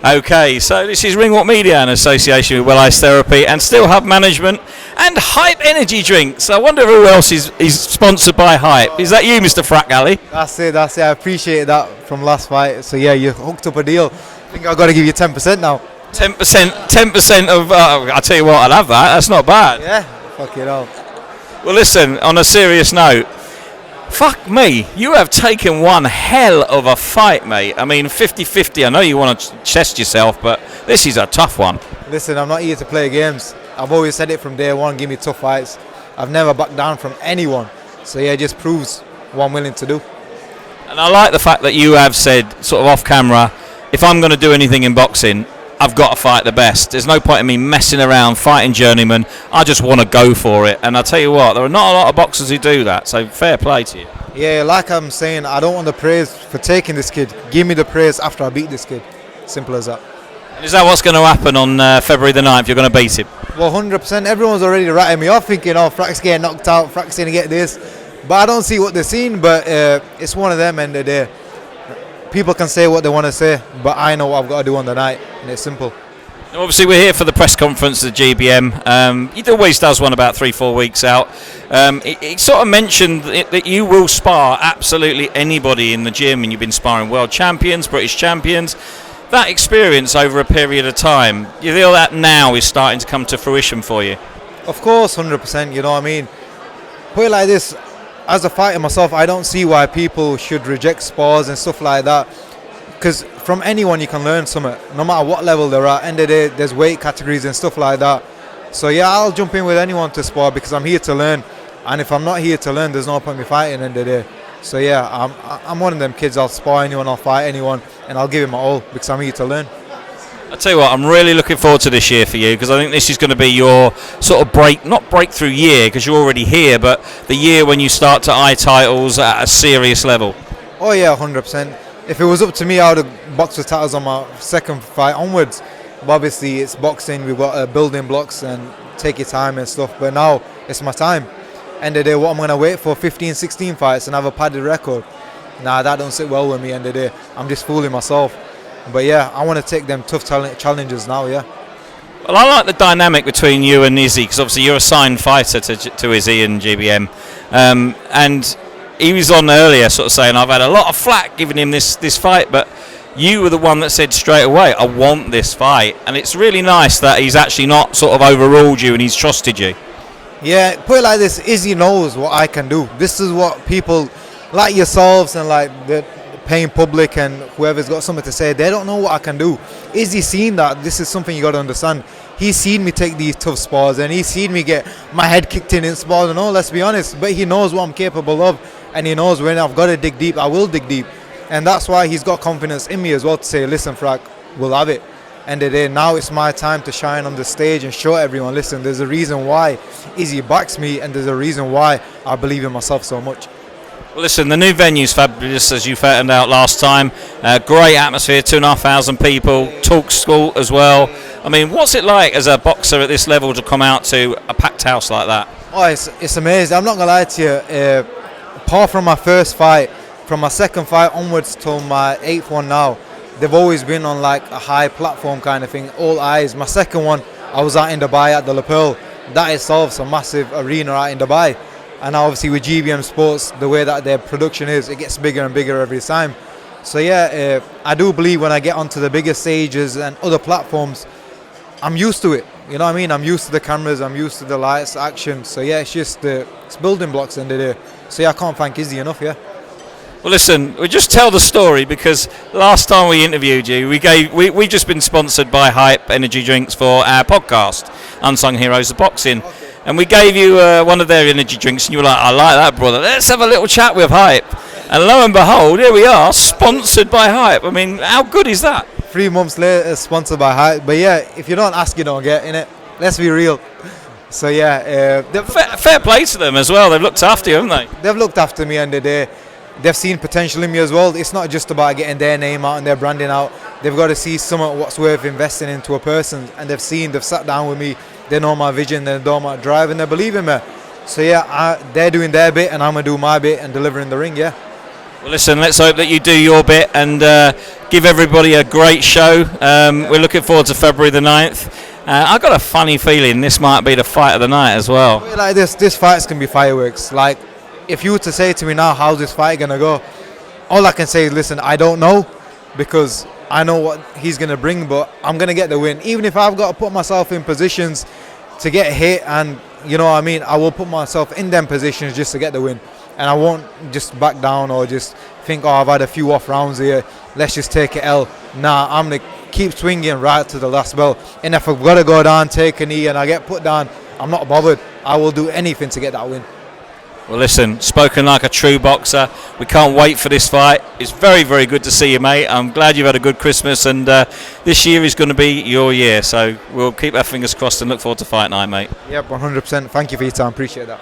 Okay, so this is Ringwalk Media in association with Well Ice Therapy and Still Hub Management and Hype Energy Drinks. I wonder who else is sponsored by Hype. Is that you, Mr. Frak Ali? That's it. I appreciate that from last fight. So yeah, you hooked up a deal. I think I've got to give you 10% now. 10% of, I'll tell you what, I'll have that. That's not bad. Yeah, fuck it all. Well, listen, on a serious note, fuck me, you have taken one hell of a fight, mate. I mean, 50-50, I know you want to test yourself, but this is a tough one. Listen, I'm not here to play games. I've always said it from day one, give me tough fights. I've never backed down from anyone. So yeah, it just proves what I'm willing to do. And I like the fact that you have said, sort of off camera, if I'm going to do anything in boxing, I've got to fight the best. There's no point in me messing around, fighting journeyman. I just want to go for it. And I tell you what, there are not a lot of boxers who do that. So fair play to you. Yeah, like I'm saying, I don't want the praise for taking this kid. Give me the praise after I beat this kid. Simple as that. And is that what's going to happen on February the 9th? You're going to beat him? Well, 100%. Everyone's already writing me off thinking, oh, Frak's getting knocked out, Frak's going to get this. But I don't see what they're seeing, but it's one of them end of the day. People can say what they want to say, but I know what I've got to do on the night, and it's simple. Obviously, we're here for the press conference at the GBM. He always does one about 3-4 weeks out. He sort of mentioned that you will spar absolutely anybody in the gym, and you've been sparring world champions, British champions. That experience over a period of time, you feel that now is starting to come to fruition for you? Of course, 100%, you know what I mean? Put it like this, as a fighter myself, I don't see why people should reject spars and stuff like that. Because from anyone you can learn something, no matter what level they're at. End of the day, there's weight categories and stuff like that. So yeah, I'll jump in with anyone to spar because I'm here to learn. And if I'm not here to learn, there's no point me fighting end of the day. So yeah, I'm one of them kids. I'll spar anyone, I'll fight anyone, and I'll give it my all because I'm here to learn. I tell you what, I'm really looking forward to this year for you because I think this is going to be your sort of not breakthrough year because you're already here, but the year when you start to eye titles at a serious level. Oh yeah, 100%. If it was up to me, I would have boxed for titles on my second fight onwards. But obviously, it's boxing. We've got building blocks and take your time and stuff. But now, it's my time. End of the day, what I'm going to wait for 15, 16 fights and have a padded record? Nah, that don't sit well with me end of the day. I'm just fooling myself. But yeah, I want to take them tough challenges now, yeah. Well, I like the dynamic between you and Izzy because obviously you're a signed fighter to Izzy and GBM. And he was on earlier sort of saying, I've had a lot of flack giving him this fight, but you were the one that said straight away, I want this fight. And it's really nice that he's actually not sort of overruled you and he's trusted you. Yeah, put it like this, Izzy knows what I can do. This is what people like yourselves and like the paying public and whoever's got something to say, they don't know what I can do. Izzy's seen that. This is something you got to understand. He's seen me take these tough spars and he's seen me get my head kicked in spars and all, let's be honest. But he knows what I'm capable of and he knows when I've got to dig deep, I will dig deep. And that's why he's got confidence in me as well to say, listen, Frak, we'll have it. End of the day, now it's my time to shine on the stage and show everyone, listen, there's a reason why Izzy backs me and there's a reason why I believe in myself so much. Well, listen, the new venue's fabulous, as you found out last time. Great atmosphere, 2,500 people, talk school as well. I mean, what's it like as a boxer at this level to come out to a packed house like that? Oh, it's amazing. I'm not going to lie to you. Apart from my first fight, from my second fight onwards till my 8th one now, they've always been on like a high platform kind of thing, all eyes. My second one, I was out in Dubai at the La Pearl. That itself is a massive arena out in Dubai. And obviously with GBM Sports, the way that their production is, it gets bigger and bigger every time. So yeah, I do believe when I get onto the bigger stages and other platforms, I'm used to it. You know what I mean? I'm used to the cameras, I'm used to the lights, action. So yeah, it's just it's building blocks in the day. So yeah, I can't thank Izzy enough, yeah. Well, listen, we'll just tell the story because last time we interviewed you, we just been sponsored by Hype Energy Drinks for our podcast, Unsung Heroes of Boxing. Okay. And we gave you one of their energy drinks and you were like, I like that, brother. Let's have a little chat with Hype. And lo and behold, here we are, sponsored by Hype. I mean, how good is that? 3 months later, sponsored by Hype. But yeah, if you don't ask, you don't get, innit? Let's be real. So yeah. Fair play to them as well. They've looked after you, haven't they? They've looked after me and they've seen potential in me as well. It's not just about getting their name out and their branding out. They've got to see something what's worth investing into a person. And they've sat down with me. They know my vision, they know my drive, and they believe in me. So yeah, they're doing their bit, and I'm gonna do my bit and delivering the ring. Yeah. Well, listen, let's hope that you do your bit and give everybody a great show. We're looking forward to February the 9th. I've got a funny feeling this might be the fight of the night as well. Like this fight's gonna be fireworks. Like, if you were to say to me now, how's this fight gonna go? All I can say is, listen, I don't know, because I know what he's gonna bring, but I'm gonna get the win. Even if I've got to put myself in positions to get hit, and you know what I mean, I will put myself in them positions just to get the win. And I won't just back down or just think, oh, I've had a few off rounds here, let's just take it L. Nah, I'm going to keep swinging right to the last bell. And if I've got to go down, take a knee, and I get put down, I'm not bothered. I will do anything to get that win. Well, listen, spoken like a true boxer. We can't wait for this fight. It's very, very good to see you, mate. I'm glad you've had a good Christmas, and this year is going to be your year. So we'll keep our fingers crossed and look forward to fight night, mate. Yep, 100%. Thank you for your time. Appreciate that.